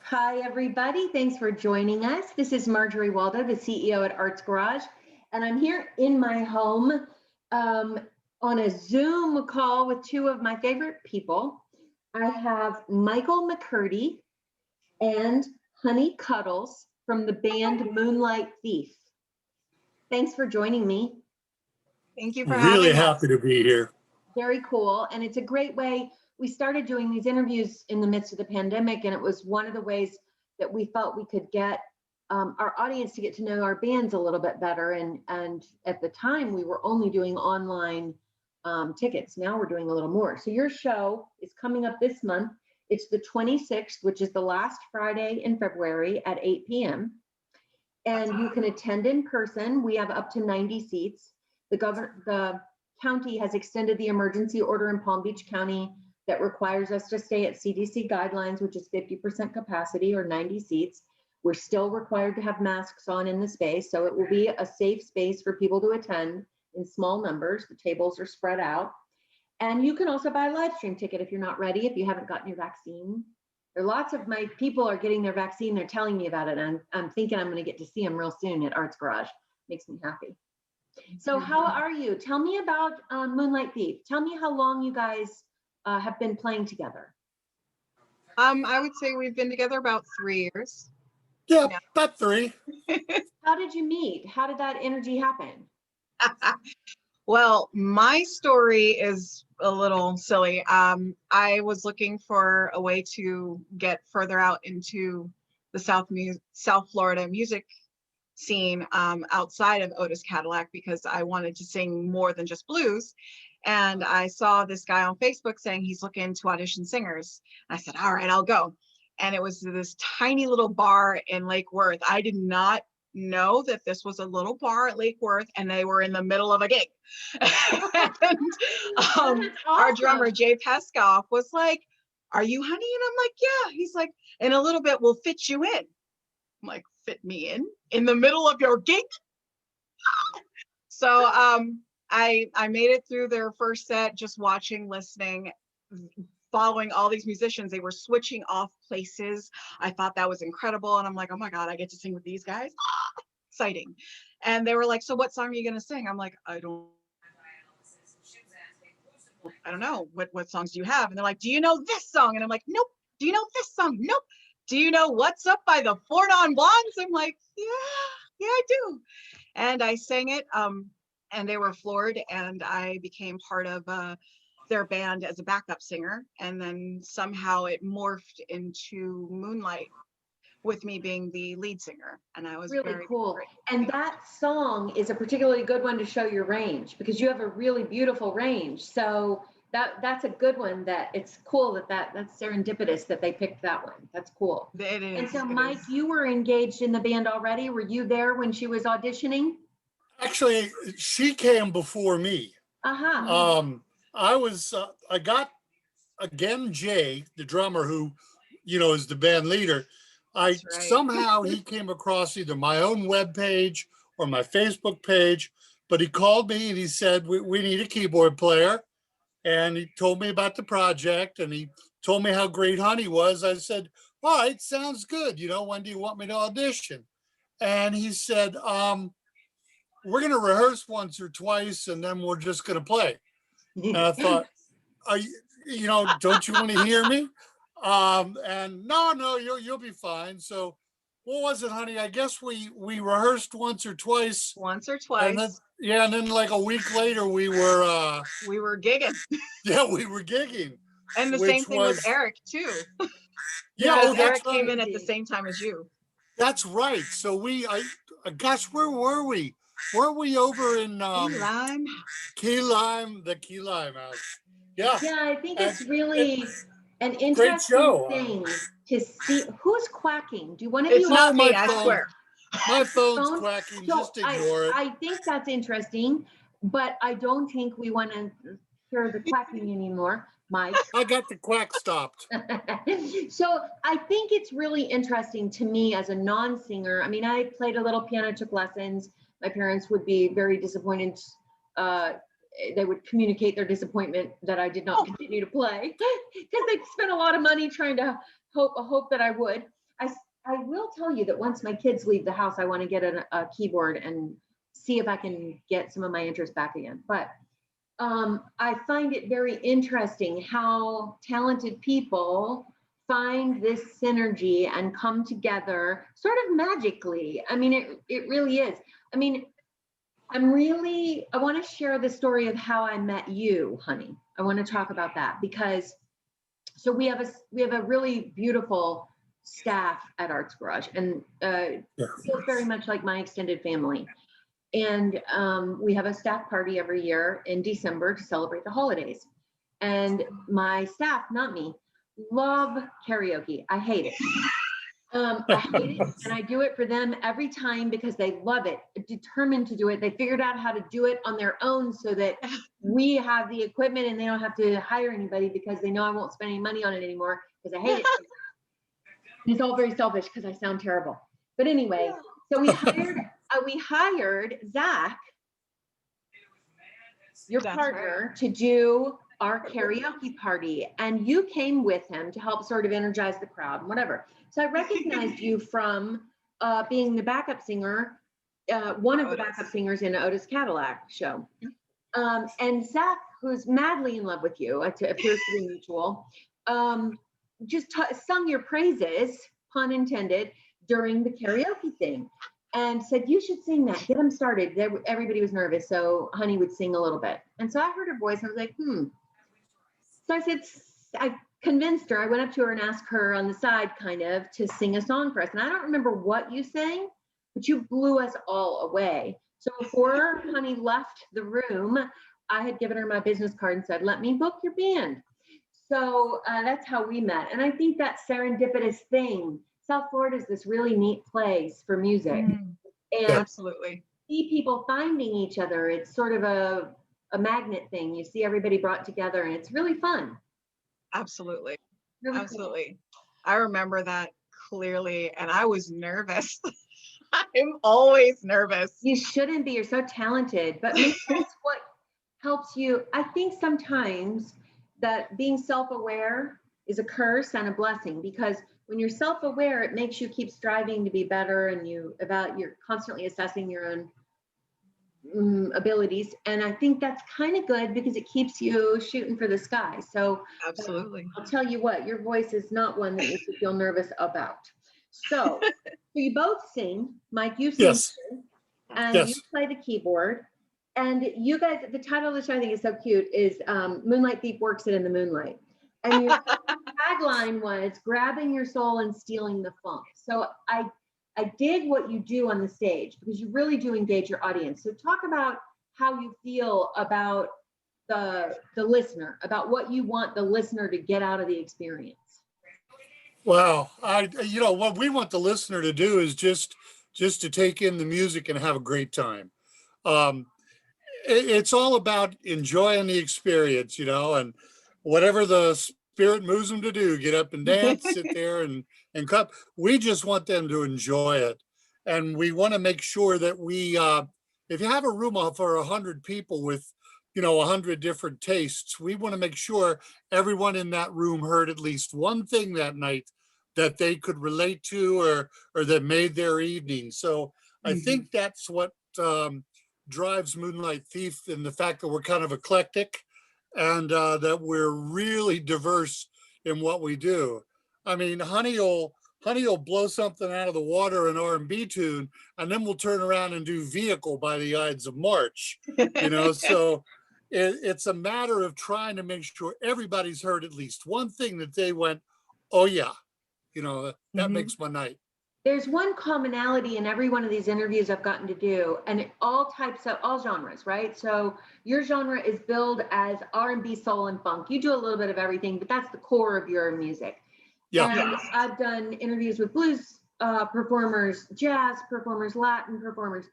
Hi, everybody. Thanks for joining us. This is Marjorie Waldo, the CEO at Arts Garage, and I'm here in my home on a Zoom call with two of my favorite people. I have Michael McCurdy and Honey Cuddles from the band Moonlight Thief. Thanks for joining me. Thank you for Really having us. happy to be here. Very cool. And it's a great way. We started doing these interviews in the midst of the pandemic, and it was one of the ways that we felt we could get our audience to get to know our bands a little bit better. And at the time, we were only doing online tickets. Now we're doing a little more. So your show is coming up this month. It's the 26th, which is the last Friday in February at 8 p.m. And you can attend in person. We have up to 90 seats. The county has extended the emergency order in Palm Beach County that requires us to stay at CDC guidelines, which is 50% capacity or 90 seats. We're still required to have masks on in the space, so it will be a safe space for people to attend in small numbers. The tables are spread out. And you can also buy a live stream ticket if you're not ready, if you haven't gotten your vaccine. There are lots of my people are getting their vaccine. They're telling me about it. And I'm thinking I'm going to get to see them real soon at Arts Garage. Makes me happy. So how are you? Tell me about Moonlight Thief. Tell me how long you guys have been playing together. I would say we've been together about 3 years. Yeah, about 3. How did you meet? How did that energy happen? Well, my story is a little silly. I was looking for a way to get further out into the South Florida music scene outside of Otis Cadillac because I wanted to sing more than just blues. And I saw this guy on Facebook saying he's looking to audition singers. I said, all right, I'll go. And it was this tiny little bar in Lake Worth. I did not know that this was a little bar at Lake Worth, and they were in the middle of a gig. And Awesome. our drummer, Jay Peskoff, was like, are you Honey? And I'm like, yeah. He's like, in a little bit, we'll fit you in. I'm like, fit me in the middle of your gig? So I made it through their first set, just watching, listening, following all these musicians. They were switching off places. I thought that was incredible. And I'm like, oh my God, I get to sing with these guys. Exciting. And they were like, so what song are you going to sing? I'm like, I don't know. What songs do you have? And they're like, do you know this song? And I'm like, nope. Do you know this song? Nope. Do you know What's Up by the Four Non Blondes? I'm like, yeah, I do. And I sang it. And they were floored, and I became part of their band as a backup singer. And then somehow it morphed into Moonlight with me being the lead singer. And I was really very cool. great. And that song is a particularly good one to show your range because you have a really beautiful range. So that's a good one. That it's cool that's serendipitous that they picked that one. That's cool. It is. And so Mike, you were engaged in the band already. Were you there when she was auditioning? Actually, she came before me. I got, again, Jay, the drummer who, is the band leader. Right. Somehow he came across either my own webpage or my Facebook page, but he called me and he said, we need a keyboard player. And he told me about the project and he told me how great Honey was. I said, all right, sounds good. When do you want me to audition? And he said, we're going to rehearse once or twice and then we're just going to play. And I thought, don't you want to hear me? And no, you'll be fine. So what was it, Honey? I guess we rehearsed once or twice. And then like a week later we were gigging. Yeah, we were gigging. And the same thing with Eric too. Yeah, Eric came in at the same time as you. That's right. So gosh, where were we? Were we over in Key Lime, the Key Lime house? Yeah. Yeah, I think it's really an interesting thing to see. Who's quacking? Do one of you? It's not me, I swear. My phone's quacking. Just ignore it. I think that's interesting, but I don't think we want to hear the quacking anymore, Mike. I got the quack stopped. So I think it's really interesting to me as a non-singer. I mean, I played a little piano, took lessons. My parents would be very disappointed. They would communicate their disappointment that I did not continue to play because they spent a lot of money trying to hope that I would. I will tell you that once my kids leave the house, I want to get a keyboard and see if I can get some of my interest back again. But I find it very interesting how talented people find this synergy and come together sort of magically. I mean, it really is. I mean, I want to share the story of how I met you, honey. I want to talk about that because so we have a really beautiful staff at Arts Garage, and feels very much like my extended family. And we have a staff party every year in December to celebrate the holidays. And my staff, not me, love karaoke. I hate it. I hate it, and I do it for them every time because they love it, determined to do it. They figured out how to do it on their own so that we have the equipment and they don't have to hire anybody because they know I won't spend any money on it anymore because I hate it. It's all very selfish because I sound terrible. But anyway, so we hired Zach, your partner, to do our karaoke party, and you came with him to help sort of energize the crowd and whatever. So I recognized you from being the backup singer, one of the backup singers in Otis Cadillac show. And Zach, who's madly in love with you, it appears to be mutual, just sung your praises, pun intended, during the karaoke thing, and said, you should sing that, get them started. Everybody was nervous, so honey would sing a little bit. And so I heard her voice, and I was like, So I convinced her, I went up to her and asked her on the side kind of to sing a song for us. And I don't remember what you sang, but you blew us all away. So before honey left the room, I had given her my business card and said, let me book your band. So that's how we met. And I think that serendipitous thing, South Florida is this really neat place for music. And absolutely. See people finding each other. It's sort of a magnet thing. You see everybody brought together and it's really fun. Absolutely. Really absolutely. Cool. I remember that clearly and I was nervous. I'm always nervous. You shouldn't be, you're so talented, but maybe that's what helps you. I think sometimes that being self-aware is a curse and a blessing, because when you're self-aware, it makes you keep striving to be better, and you're constantly assessing your own abilities. And I think that's kind of good because it keeps you shooting for the sky. So absolutely. I'll tell you what, your voice is not one that you should feel nervous about. So you both sing. Mike, you sing, yes. And yes. You play the keyboard. And you guys, the title of the show I think is so cute, is Moonlight Thief Works It in the Moonlight. And your tagline was grabbing your soul and stealing the funk. So I dig what you do on the stage because you really do engage your audience. So talk about how you feel about the listener, about what you want the listener to get out of the experience. Well, what we want the listener to do is just to take in the music and have a great time. It's all about enjoying the experience, and whatever the spirit moves them to do, get up and dance, sit there and clap. We just want them to enjoy it. And we want to make sure that we, if you have a room for 100 people with, 100 different tastes, we want to make sure everyone in that room heard at least one thing that night that they could relate to or that made their evening. So I think that's what drives Moonlight Thief, and the fact that we're kind of eclectic and that we're really diverse in what we do. I mean, Honey will blow something out of the water, an R&B tune, and then we'll turn around and do Vehicle by the Ides of March. So it's a matter of trying to make sure everybody's heard at least one thing that they went, oh yeah, that makes my night. There's one commonality in every one of these interviews I've gotten to do, and all genres, right? So your genre is billed as R&B, soul, and funk. You do a little bit of everything, but that's the core of your music. Yeah. And I've done interviews with blues performers, jazz performers, Latin performers,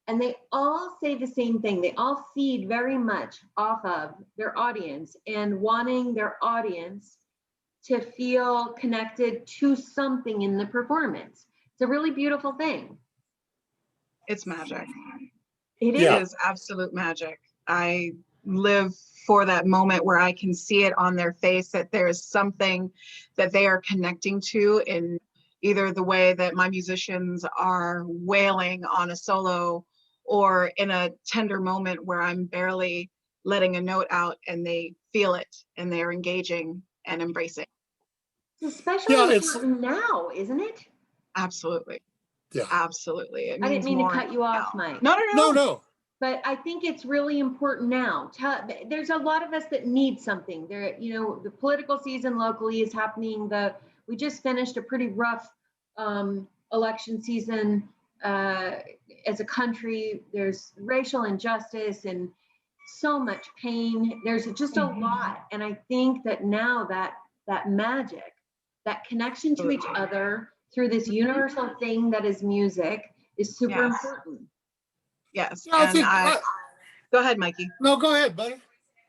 and they all say the same thing. They all feed very much off of their audience and wanting their audience to feel connected to something in the performance. It's a really beautiful thing. It's magic. It is absolute magic. I live for that moment where I can see it on their face that there is something that they are connecting to in either the way that my musicians are wailing on a solo, or in a tender moment where I'm barely letting a note out and they feel it and they're engaging and embracing. It's especially Yeah, it's important now, isn't it? Absolutely. yeah. Absolutely. It I didn't means mean to more cut you off, now. Mike. No, no, No, no. no. But I think it's really important now. There's a lot of us that need something. There, you know, the political season locally is happening. We just finished a pretty rough election season as a country. There's racial injustice and so much pain. There's just a lot, and I think that now that magic, that connection to each other through this universal thing that is music, is super Yes. important. Yes. Yeah, I And think. go ahead, Mikey. No, go ahead, buddy.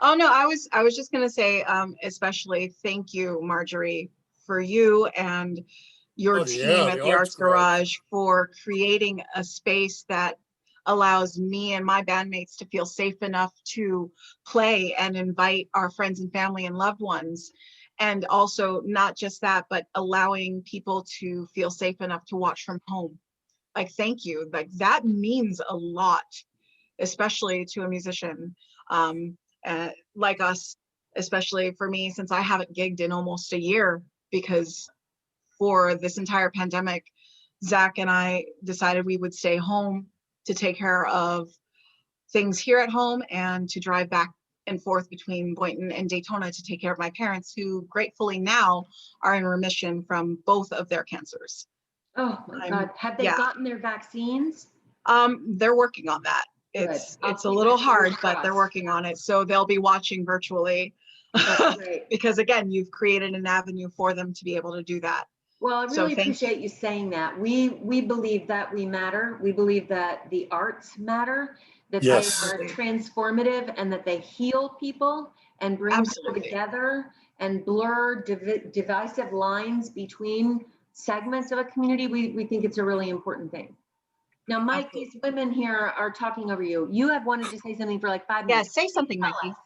Oh no, I was just gonna say, especially thank you, Marjorie, for you and your Oh, team yeah, at the the Arts Arts Garage for creating a space that allows me and my bandmates to feel safe enough to play and invite our friends and family and loved ones. And also not just that, but allowing people to feel safe enough to watch from home. Like, thank you. Like, that means a lot, especially to a musician like us, especially for me, since I haven't gigged in almost a year, because for this entire pandemic, Zach and I decided we would stay home to take care of things here at home and to drive back and forth between Boynton and Daytona to take care of my parents, who gratefully now are in remission from both of their cancers. Oh my God. Have they yeah. gotten their vaccines? They're working on that. It's I'll a keep little my fingers hard, but they're crossed. working on it. So they'll be watching virtually. That's great. Because again, you've created an avenue for them to be able to do that. Well, I So really thank appreciate you saying that. We believe that we matter. We believe that the arts matter, that they Yes. are transformative and that they heal people and bring people Absolutely. together and blur divisive lines between segments of a community. We think it's a really important thing. Now, Mike, Absolutely. these women here are talking over you. You have wanted to say something for like 5 Yeah, minutes. say something, Tell Mikey. us.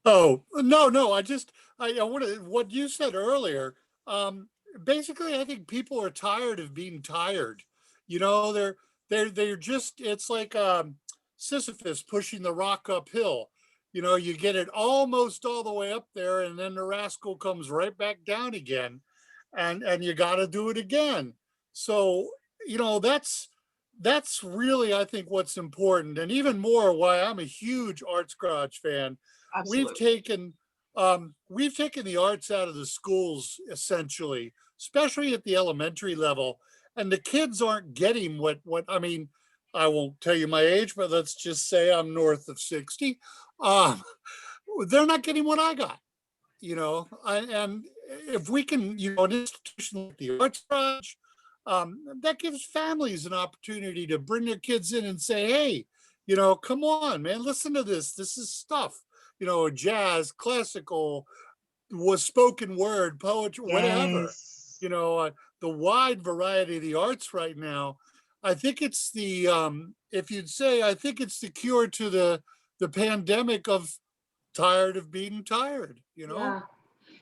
Oh, no. I want to, what you said earlier. Basically, I think people are tired of being tired. You know, they're just, it's like Sisyphus pushing the rock uphill. You know, you get it almost all the way up there, and then the rascal comes right back down again, and you got to do it again. So, you know, that's really, I think, what's important, and even more why I'm a huge Arts Garage fan. We've Absolutely. taken we've taken the arts out of the schools essentially, especially at the elementary level, and the kids aren't getting what I mean. I won't tell you my age, but let's just say I'm north of 60. Um, they're not getting what I got, you know. And if we can, you know, an institution like the Arts Garage, that gives families an opportunity to bring their kids in and say, hey, you know, come on, man, listen to this. This is stuff, you know, jazz, classical, was spoken word, poetry, whatever, Yes. you know, the wide variety of the arts right now. I think it's the, if you'd say, I think it's the cure to the pandemic of tired of being tired, you know? Yeah.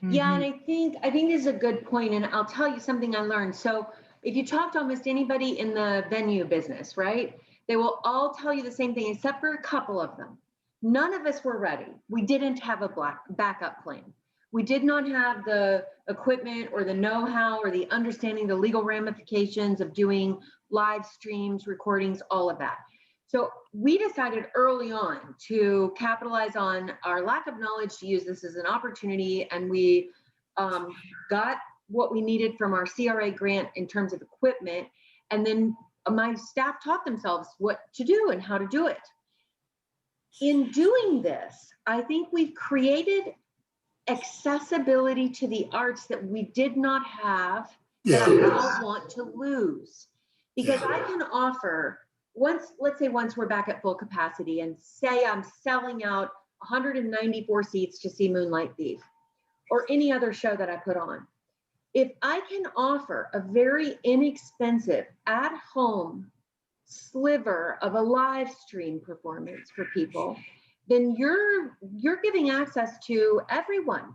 Yeah, and Mhm. I think this is a good point, and I'll tell you something I learned. So if you talk to almost anybody in the venue business, right, they will all tell you the same thing, except for a couple of them. None of us were ready. We didn't have a backup plan. We did not have the equipment or the know-how or the understanding, the legal ramifications of doing live streams, recordings, all of that. So we decided early on to capitalize on our lack of knowledge, to use this as an opportunity, and we got what we needed from our CRA grant in terms of equipment, and then my staff taught themselves what to do and how to do it. In doing this, I think we've created accessibility to the arts that we did not have, that I don't want to lose. Because I can offer, let's say once we're back at full capacity and say I'm selling out 194 seats to see Moonlight Thief or any other show that I put on. If I can offer a very inexpensive at home sliver of a live stream performance for people, then you're giving access to everyone.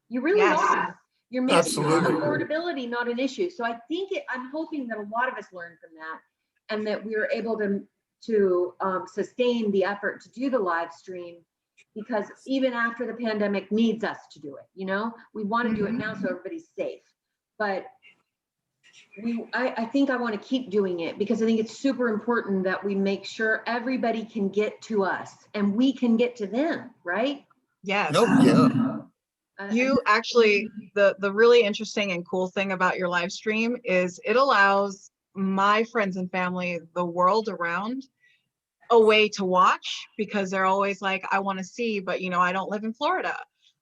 You really Yes. are. You're making Absolutely. affordability not an issue. So I think I'm hoping that a lot of us learn from that, and that we were able to sustain the effort to do the live stream, because even after the pandemic needs us to do it, we want to do it now so everybody's safe. But I think I want to keep doing it, because I think it's super important that we make sure everybody can get to us and we can get to them, right? Yes. No, yeah. You actually, the really interesting and cool thing about your live stream is it allows my friends and family the world around a way to watch, because they're always like, I want to see, but I don't live in Florida.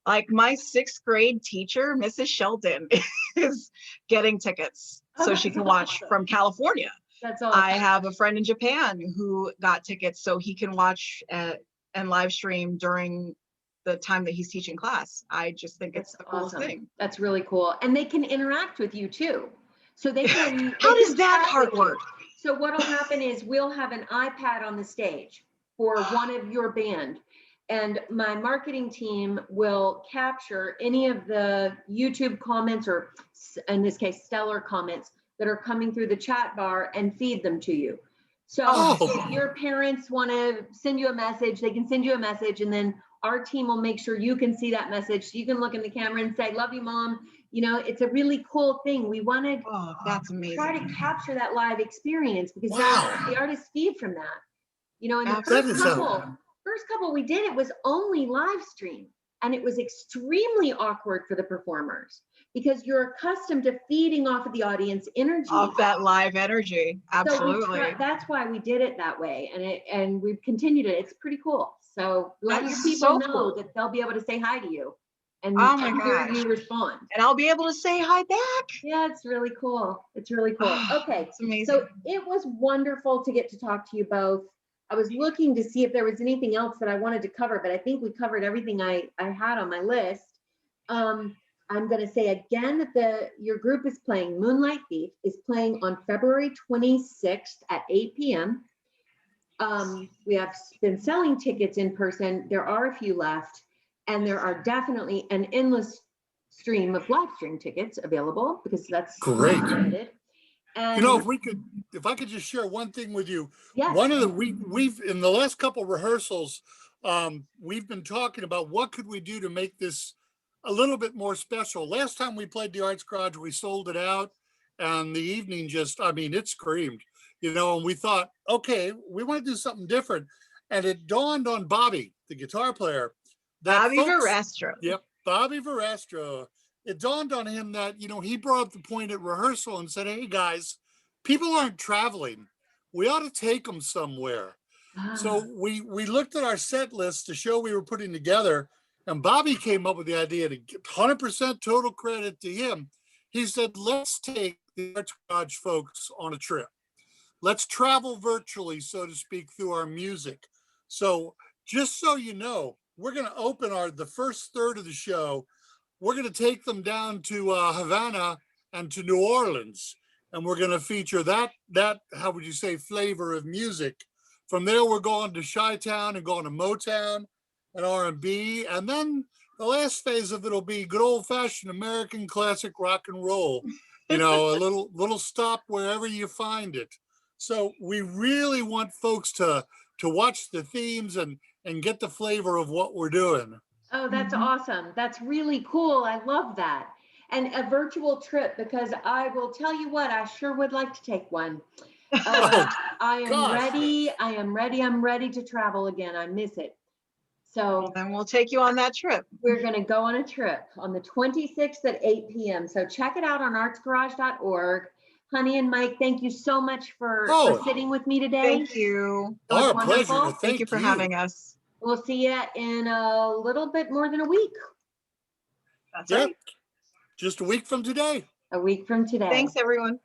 Like my 6th grade teacher, Mrs. Sheldon, is getting tickets so she can watch from California. That's awesome. I have a friend in Japan who got tickets so he can watch and live stream during the time that he's teaching class. I just think it's the coolest thing. That's really cool. And they can interact with you too. So they can. How does that part work? So what'll happen is we'll have an iPad on the stage for one of your band, and my marketing team will capture any of the YouTube comments, or in this case, stellar comments, that are coming through the chat bar and feed them to you. So if your parents want to send you a message, they can send you a message, and then our team will make sure you can see that message. So you can look in the camera and say, love you, Mom. It's a really cool thing. We wanted that's amazing. Try to capture that live experience, because the artists feed from that. And the first couple we did, it was only live stream, and it was extremely awkward for the performers, because you're accustomed to feeding off of the audience energy. Off that live energy. Absolutely. So that's why we did it that way. And we've continued it. It's pretty cool. So let your people know that they'll be able to say hi to you and hear you respond. And I'll be able to say hi back. Yeah, it's really cool. It's really cool. Okay. It's amazing. So it was wonderful to get to talk to you both. I was looking to see if there was anything else that I wanted to cover, but I think we covered everything I had on my list. I'm going to say again that your group is playing, Moonlight Thief is playing on February 26th at 8 p.m. We have been selling tickets in person. There are a few left, and there are definitely an endless stream of live stream tickets available, because that's great. Limited. And if I could just share one thing with you. Yes. One of the we've in the last couple rehearsals, we've been talking about what could we do to make this a little bit more special. Last time we played the Arts Garage, we sold it out, and the evening it screamed, and we thought, okay, we want to do something different. And it dawned on Bobby, the guitar player. Bobby Verestro. Yep, Bobby Verestro. It dawned on him that, he brought up the point at rehearsal and said, hey guys, people aren't traveling. We ought to take them somewhere. So we looked at our set list, the show we were putting together, and Bobby came up with the idea, to give 100% total credit to him. He said, let's take the Arts Garage folks on a trip. Let's travel virtually, so to speak, through our music. So just so you know, we're going to open the first third of the show. We're going to take them down to Havana and to New Orleans, and we're going to feature that how would you say, flavor of music. From there, we're going to Chi-Town and going to Motown and R&B, and then the last phase of it will be good old-fashioned American classic rock and roll. A little stop wherever you find it. So we really want folks to watch the themes and get the flavor of what we're doing. Oh, that's awesome. That's really cool. I love that. And a virtual trip, because I will tell you what, I sure would like to take one. I am ready. I'm ready to travel again. I miss it. So then we'll take you on that trip. We're going to go on a trip on the 26th at 8 p.m. So check it out on artsgarage.org. Honey and Mike, thank you so much for sitting with me today. Thank you. Our pleasure. Thank you for having us. We'll see you in a little bit more than a week. That's right. Just a week from today. A week from today. Thanks, everyone.